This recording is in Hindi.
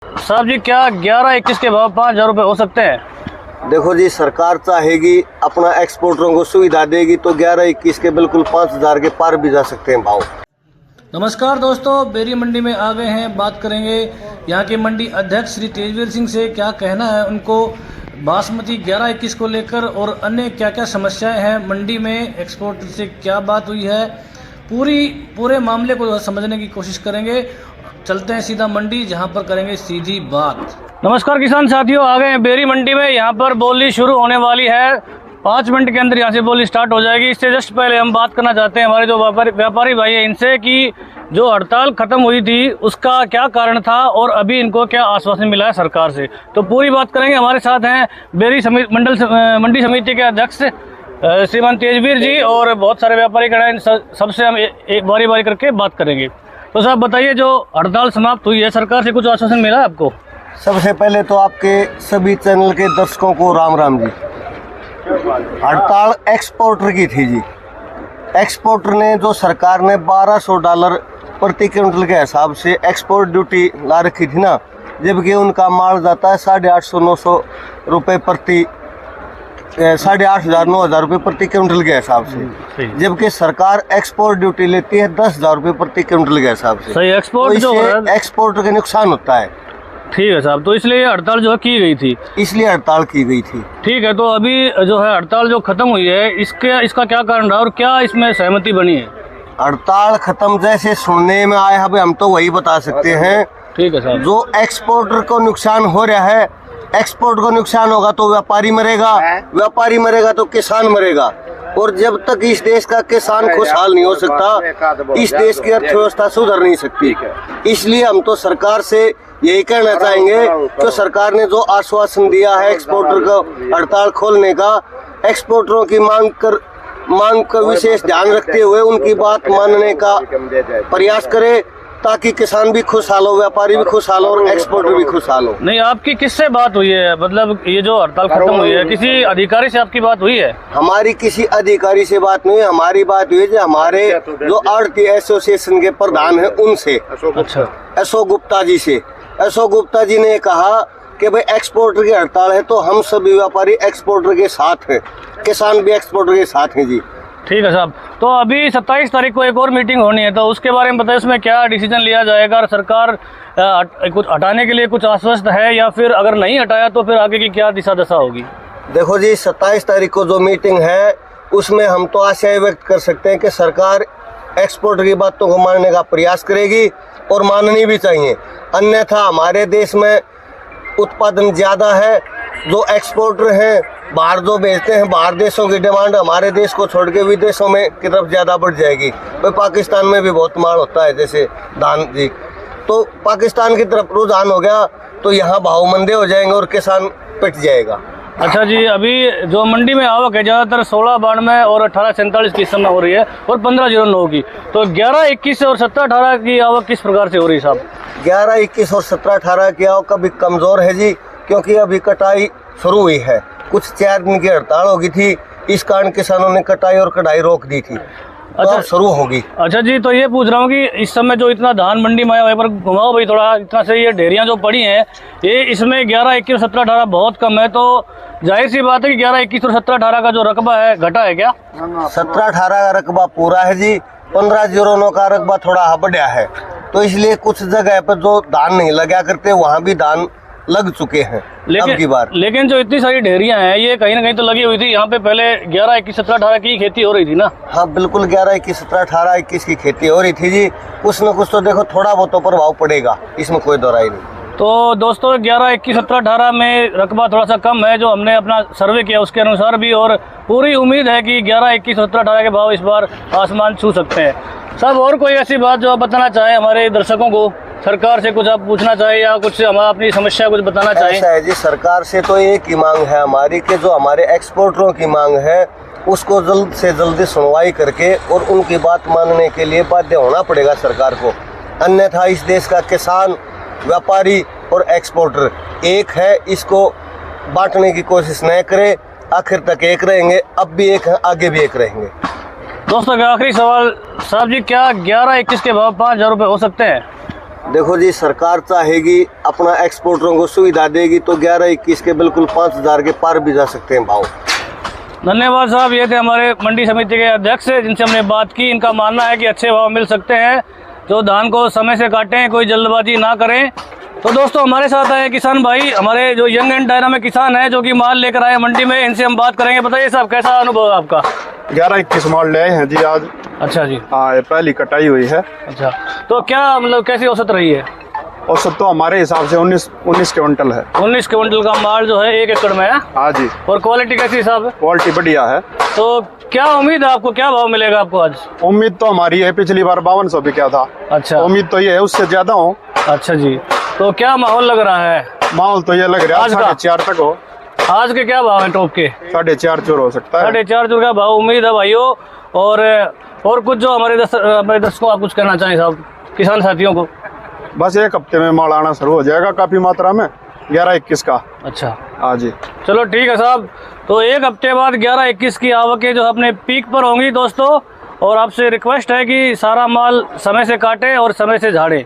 साहब जी, क्या 11-21 के भाव 5,000 रुपये हो सकते हैं? देखो जी, सरकार चाहेगी अपना एक्सपोर्टरों को सुविधा देगी तो 11-21 के बिल्कुल 5,000 के पार भी जा सकते हैं भाव। नमस्कार दोस्तों, बेरी मंडी में आ गए हैं। बात करेंगे यहाँ के मंडी अध्यक्ष श्री तेजवीर सिंह से, क्या कहना है उनको बासमती 11-21 को लेकर और अन्य क्या क्या समस्याएं हैं मंडी में, एक्सपोर्ट से क्या बात हुई है, पूरे मामले को समझने की कोशिश करेंगे। चलते हैं सीधा मंडी, जहाँ पर करेंगे सीधी बात। नमस्कार किसान साथियों, आ गए हैं बेरी मंडी में। यहाँ पर बोली शुरू होने वाली है, 5 मिनट के अंदर यहाँ से बोली स्टार्ट हो जाएगी। इससे जस्ट पहले हम बात करना चाहते हैं हमारे जो व्यापारी भाई हैं इनसे, कि जो हड़ताल खत्म हुई थी उसका क्या कारण था और अभी इनको क्या आश्वासन मिला है सरकार से, तो पूरी बात करेंगे। हमारे साथ हैं बेरी मंडी समिति के अध्यक्ष श्रीमान तेजवीर जी और बहुत सारे व्यापारी खड़े हैं। सबसे हम एक बारी करके बात करेंगे। तो साहब बताइए, जो हड़ताल समाप्त हुई है, सरकार से कुछ आश्वासन मिला है आपको? सबसे पहले तो आपके सभी चैनल के दर्शकों को राम राम जी। हड़ताल एक्सपोर्टर की थी जी। एक्सपोर्टर ने, जो सरकार ने $1200 प्रति क्विंटल के हिसाब से एक्सपोर्ट ड्यूटी ला रखी थी ना, जबकि उनका माल जाता है 850-900 रुपये प्रति 8,500-9,000 रुपये प्रति क्विंटल के हिसाब से, जबकि सरकार एक्सपोर्ट ड्यूटी लेती है 10,000 रुपये प्रति क्विंटल के हिसाब से। सही, एक्सपोर्ट तो इससे एक्सपोर्टर का नुकसान होता है। ठीक है साहब, तो इसलिए हड़ताल जो है की गई थी? इसलिए हड़ताल की गई थी। ठीक है, तो अभी जो है हड़ताल जो खत्म हुई है, इसका क्या कारण रहा और क्या इसमें सहमति बनी है? हड़ताल खत्म जैसे सुनने में आया है, हम तो वही बता सकते हैं। ठीक है साहब। जो एक्सपोर्टर को नुकसान हो रहा है, एक्सपोर्ट को नुकसान होगा तो व्यापारी मरेगा, व्यापारी मरेगा तो किसान मरेगा, और जब तक इस देश का किसान खुशहाल नहीं हो सकता, इस देश की अर्थव्यवस्था सुधर नहीं सकती। इसलिए हम तो सरकार से यही कहना चाहेंगे कि सरकार ने जो आश्वासन दिया है एक्सपोर्टर को हड़ताल खोलने का, एक्सपोर्टरों की मांग का विशेष ध्यान रखते हुए उनकी बात मानने का प्रयास करे, ताकि किसान भी खुशहाल हो, व्यापारी भी खुशहाल हो और एक्सपोर्टर भी खुशहाल हो। नहीं, आपकी किससे बात हुई है? मतलब ये जो हड़ताल खत्म हुई है, किसी अधिकारी से आपकी बात हुई है? हमारी किसी अधिकारी से बात नहीं, हमारी बात हुई है हमारे जो आढ़ती एसोसिएशन के प्रधान हैं उनसे। अच्छा, अशोक गुप्ता जी से। अशोक गुप्ता जी ने कहा कि भाई एक्सपोर्टर की हड़ताल है तो हम सभी व्यापारी एक्सपोर्टर के साथ हैं, किसान भी एक्सपोर्टर के साथ हैं जी। ठीक है साहब। तो अभी 27 तारीख को एक और मीटिंग होनी है, तो उसके बारे में बताइए, उसमें क्या डिसीजन लिया जाएगा? और सरकार कुछ हटाने के लिए कुछ आश्वस्त है, या फिर अगर नहीं हटाया तो फिर आगे की क्या दिशा दशा होगी? देखो जी, 27 तारीख को जो मीटिंग है उसमें हम तो आशा व्यक्त कर सकते हैं कि सरकार एक्सपोर्टर की बातों को मानने का प्रयास करेगी और माननी भी चाहिए। अन्यथा हमारे देश में उत्पादन ज़्यादा है, जो एक्सपोर्टर हैं बाहर जो भेजते हैं, बाहर देशों की डिमांड हमारे देश को छोड़ के विदेशों में की तरफ ज़्यादा बढ़ जाएगी। भाई पाकिस्तान में भी बहुत माल होता है, जैसे धान जी, तो पाकिस्तान की तरफ रुझान हो गया तो यहाँ भाव मंदे हो जाएंगे और किसान पिट जाएगा। अच्छा जी, अभी जो मंडी में आवक है ज़्यादातर 1692 और 1847 की इस समय हो रही है और 1509 की, तो 11-21 और 17-18 की आवक किस प्रकार से हो रही है साहब? 11-21 और 17-18 की आवक कभी कमज़ोर है जी, क्योंकि अभी कटाई शुरू हुई है। कुछ 4 दिन की हड़ताल हो गई थी, इस कारण किसानों ने कटाई और कढ़ाई रोक दी थी। अच्छा, शुरू होगी। अच्छा जी, तो ये पूछ रहा हूँ कि इस समय जो इतना धान मंडी में आया, वहीं पर घुमाओ भाई थोड़ा, इतना से ये ढेरियाँ जो पड़ी हैं, ये इसमें 11-21 और 17-18 बहुत कम है, तो जाहिर सी बात है कि 11-21 और 17-18 का जो रकबा है घटा है क्या? 17-18 का रकबा पूरा है जी, 1509 का रकबा थोड़ा बढ़ा है, तो इसलिए कुछ जगह पर जो धान नहीं लगा करते वहाँ भी धान लग चुके हैं अब की बार। लेकिन जो इतनी सारी ढेरियां हैं ये कहीं ना कहीं तो लगी हुई थी, यहाँ पे पहले 11-21 17-18 की खेती हो रही थी ना? हाँ बिल्कुल, 11-21 17-18-21 की खेती हो रही थी जी। कुछ न कुछ तो देखो थोड़ा बहुत तो प्रभाव पड़ेगा, इसमें कोई दोहराई नहीं। तो दोस्तों 11-21 17-18 में रकबा थोड़ा सा कम है, जो हमने अपना सर्वे किया उसके अनुसार भी, और पूरी उम्मीद है कि 11-21 17-18 के भाव इस बार आसमान छू सकते हैं। सब और कोई ऐसी बात जो आप बताना चाहें हमारे दर्शकों को, सरकार से कुछ आप पूछना चाहें या कुछ हमारा अपनी समस्या कुछ बताना चाहें? ऐसा है जी, सरकार से तो एक ही मांग है हमारी कि जो हमारे एक्सपोर्टरों की मांग है उसको जल्द से जल्द सुनवाई करके और उनकी बात मानने के लिए बाध्य होना पड़ेगा सरकार को। अन्यथा इस देश का किसान, व्यापारी और एक्सपोर्टर एक है, इसको बांटने की कोशिश न करे, आखिर तक एक रहेंगे, अब भी एक हैं, आगे भी एक रहेंगे। दोस्तों का आखिरी सवाल साहब जी, क्या 11-21 के भाव 5,000 रुपये हो सकते हैं? देखो जी, सरकार चाहेगी अपना एक्सपोर्टरों को सुविधा देगी तो 11-21 के बिल्कुल 5,000 के पार भी जा सकते हैं भाव। धन्यवाद साहब। ये थे हमारे मंडी समिति के अध्यक्ष जिनसे हमने बात की। इनका मानना है कि अच्छे भाव मिल सकते हैं, जो धान को समय से काटें, कोई जल्दबाजी ना करें। तो दोस्तों हमारे साथ आए किसान भाई, हमारे जो यंग एंड डायनामिक किसान हैं, जो कि माल लेकर आए मंडी में, इनसे हम बात करेंगे। बताइए साहब, कैसा अनुभव है आपका? 11-21 माल ले आए हैं जी आज। अच्छा जी। हाँ, ये पहली कटाई हुई है। अच्छा, तो क्या मतलब कैसी औसत रही है? औसत तो हमारे हिसाब से 19 क्विंटल है। 19 क्विंटल का माल जो है 1 एकड़ में है। हाँ जी। और क्वालिटी कैसी साहब? क्वालिटी बढ़िया है। तो क्या उम्मीद है आपको, क्या भाव मिलेगा आपको आज? उम्मीद तो हमारी है, पिछली बार 5200 भी क्या था। अच्छा, उम्मीद तो ये है उससे ज्यादा हो। अच्छा जी। तो क्या माहौल लग रहा है? माहौल तो ये लग रहा है आज का? 4.5 तक हो। आज के क्या भाव है टॉप के? 4.5 हो सकता है। 4.5 का भाव उम्मीद है भाइयों। और कुछ जो हमारे दर्शकों आप कुछ कहना चाहें साहब, किसान साथियों को? बस 1 हफ्ते में माल आना शुरू हो जाएगा काफी मात्रा में, 11-21 का। अच्छा, हाँ जी। चलो ठीक है साहब। तो 1 हफ्ते बाद 11-21 की आवकें जो अपने पीक पर होंगी दोस्तों। और आपसे रिक्वेस्ट है कि सारा माल समय से काटें और समय से झाड़ें।